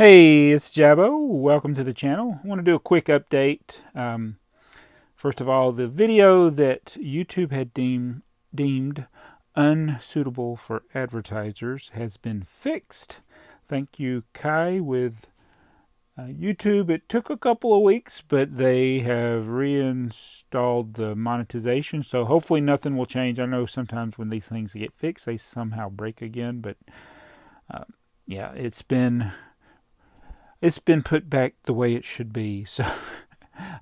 Hey, it's Jabbo. Welcome to the channel. I want to do a quick update. First of all, the video that YouTube had deemed unsuitable for advertisers has been fixed. Thank you, Kai, with YouTube. It took a couple of weeks, but they have reinstalled the monetization, so hopefully nothing will change. I know sometimes when these things get fixed, they somehow break again, but yeah, it's been put back the way it should be, so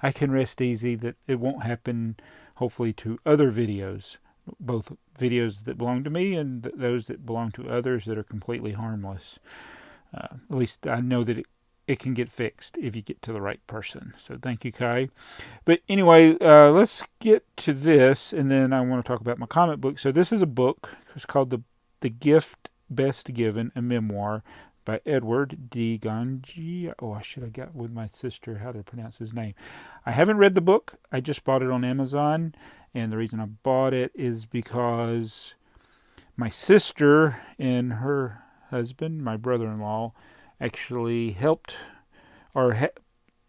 I can rest easy that it won't happen, hopefully, to other videos, both videos that belong to me and those that belong to others that are completely harmless. At least I know that it can get fixed if you get to the right person. So thank you, Kai. But anyway, let's get to this, and then I want to talk about my comic book. So this is a book. It's called The Gift Best Given, a Memoir, by Edward D. Ganji. Oh, I should have got with my sister how to pronounce his name. I haven't read the book. I just bought it on Amazon, and the reason I bought it is because my sister and her husband, my brother-in-law, actually helped or had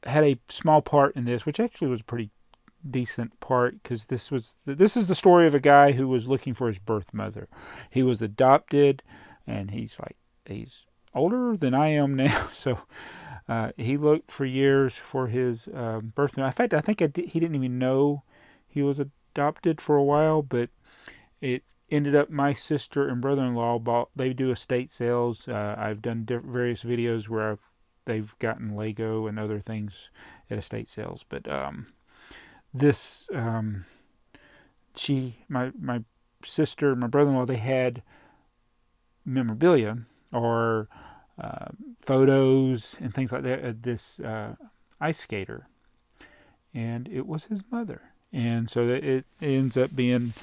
a small part in this, which actually was a pretty decent part, because this is the story of a guy who was looking for his birth mother. He was adopted, and he's older than I am now, so he looked for years for his birth mother. In fact, I think he didn't even know he was adopted for a while, but it ended up my sister and brother-in-law they do estate sales. I've done various videos where they've gotten Lego and other things at estate sales, but this my sister and my brother-in-law, they had memorabilia or photos and things like that of this ice skater, and it was his mother. And so it ends up being,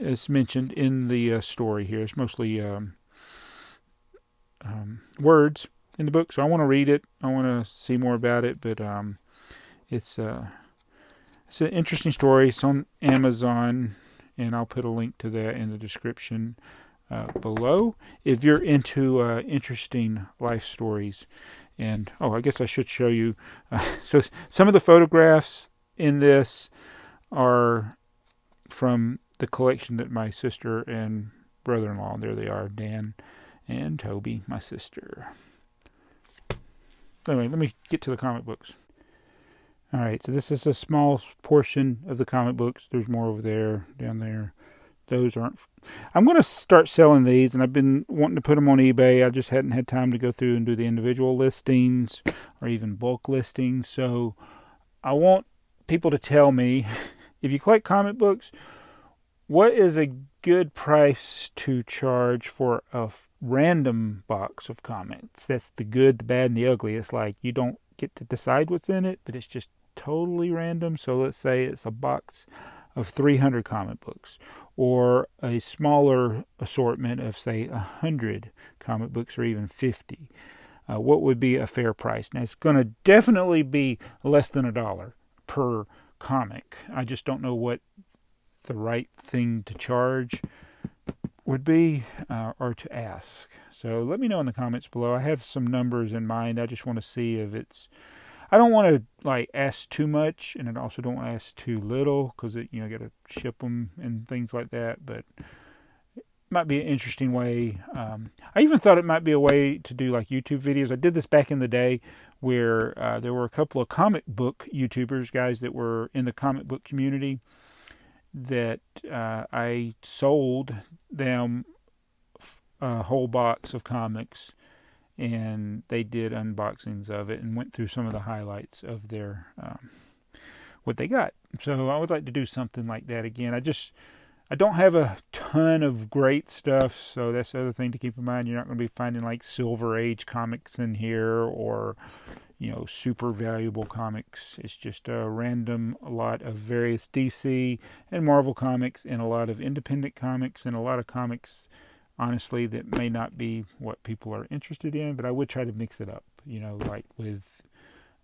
as mentioned in the story here, it's mostly words in the book. So I want to read it. I want to see more about it. But it's an interesting story. It's on Amazon, and I'll put a link to that in the description below if you're into interesting life stories. And I guess I should show you. So some of the photographs in this are from the collection that my sister and brother-in-law, there they are, Dan and Toby, my sister. Anyway, let me get to the comic books. Alright, so this is a small portion of the comic books. There's more over there, down there. Those aren't. I'm going to start selling these, and I've been wanting to put them on eBay. I just hadn't had time to go through and do the individual listings or even bulk listings. So I want people to tell me, if you collect comic books, what is a good price to charge for a random box of comics? That's the good, the bad, and the ugly. It's like you don't get to decide what's in it, but it's just totally random. So let's say it's a box of 300 comic books, or a smaller assortment of, say, 100 comic books, or even 50. What would be a fair price? Now, it's going to definitely be less than $1 per comic. I just don't know what the right thing to charge would be, or to ask. So let me know in the comments below. I have some numbers in mind. I just want to see if it's. I don't want to ask too much, and I also don't want to ask too little, because got to ship them and things like that. But it might be an interesting way. I even thought it might be a way to do like YouTube videos. I did this back in the day, where there were a couple of comic book YouTubers, guys that were in the comic book community, that I sold them a whole box of comics, and they did unboxings of it and went through some of the highlights of their what they got. So I would like to do something like that again. I don't have a ton of great stuff, so that's the other thing to keep in mind. You're not going to be finding like Silver Age comics in here, or super valuable comics. It's just a random lot of various DC and Marvel comics, and a lot of independent comics, and a lot of comics, honestly, that may not be what people are interested in, but I would try to mix it up, like with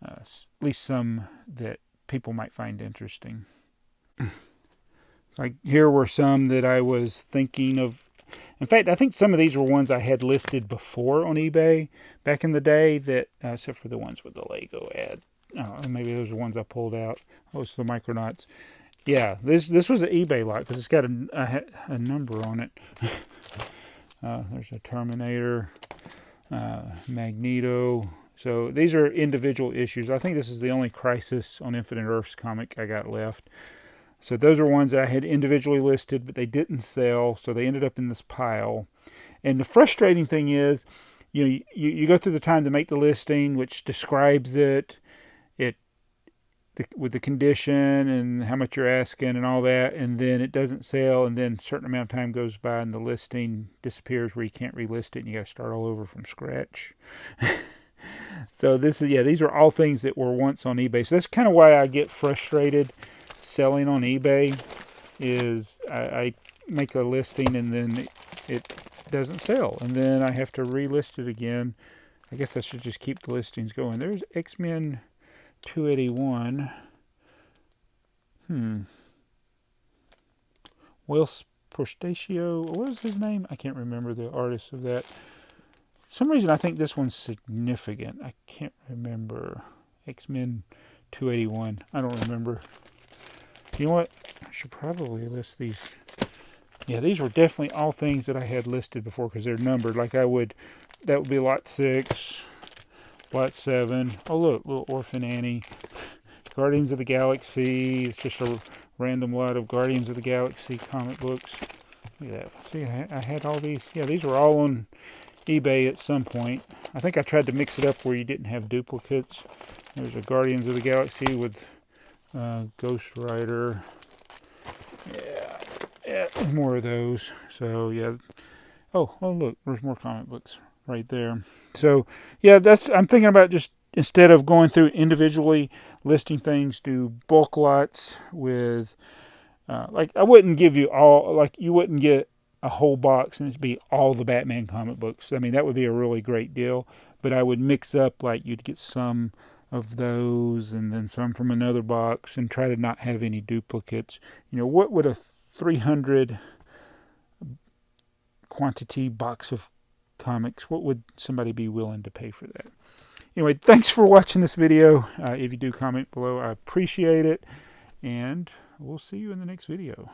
at least some that people might find interesting. Like here were some that I was thinking of In fact, I think some of these were ones I had listed before on eBay back in the day, that except for the ones with the Lego ad. Maybe those are ones I pulled out. Those are the Micronauts. Yeah, this was an eBay lot because it's got a number on it. There's a Terminator, Magneto. So these are individual issues. I think this is the only Crisis on Infinite Earths comic I got left. So those are ones that I had individually listed, but they didn't sell, so they ended up in this pile. And the frustrating thing is, you go through the time to make the listing, which describes it, with the condition and how much you're asking and all that, and then it doesn't sell, and then a certain amount of time goes by and the listing disappears where you can't relist it and you got to start all over from scratch. So these are all things that were once on eBay. So that's kind of why I get frustrated selling on eBay, is I make a listing and then it doesn't sell, and then I have to relist it again. I guess I should just keep the listings going. There's X-Men 281. Wells Portatio. What was his name? I can't remember the artist of that. For some reason I think this one's significant. I can't remember. X-Men 281. I don't remember. You know what? I should probably list these. Yeah, these were definitely all things that I had listed before because they're numbered. Like that would be lot 6, lot 7. Oh look, little Orphan Annie. Guardians of the Galaxy. It's just a random lot of Guardians of the Galaxy comic books. Look at that. See, I had all these. Yeah, these were all on eBay at some point. I think I tried to mix it up where you didn't have duplicates. There's a Guardians of the Galaxy with Ghost Rider. Yeah, more of those. So yeah. Oh look, there's more comic books right there. So yeah, I'm thinking about just, instead of going through individually listing things, do bulk lots with like I wouldn't give you all, like you wouldn't get a whole box and it'd be all the Batman comic books. I mean, that would be a really great deal, but I would mix up, like you'd get some of those and then some from another box and try to not have any duplicates. What would a 300 quantity box of comics, what would somebody be willing to pay for that? Anyway, thanks for watching this video. If you do comment below, I appreciate it, and we'll see you in the next video.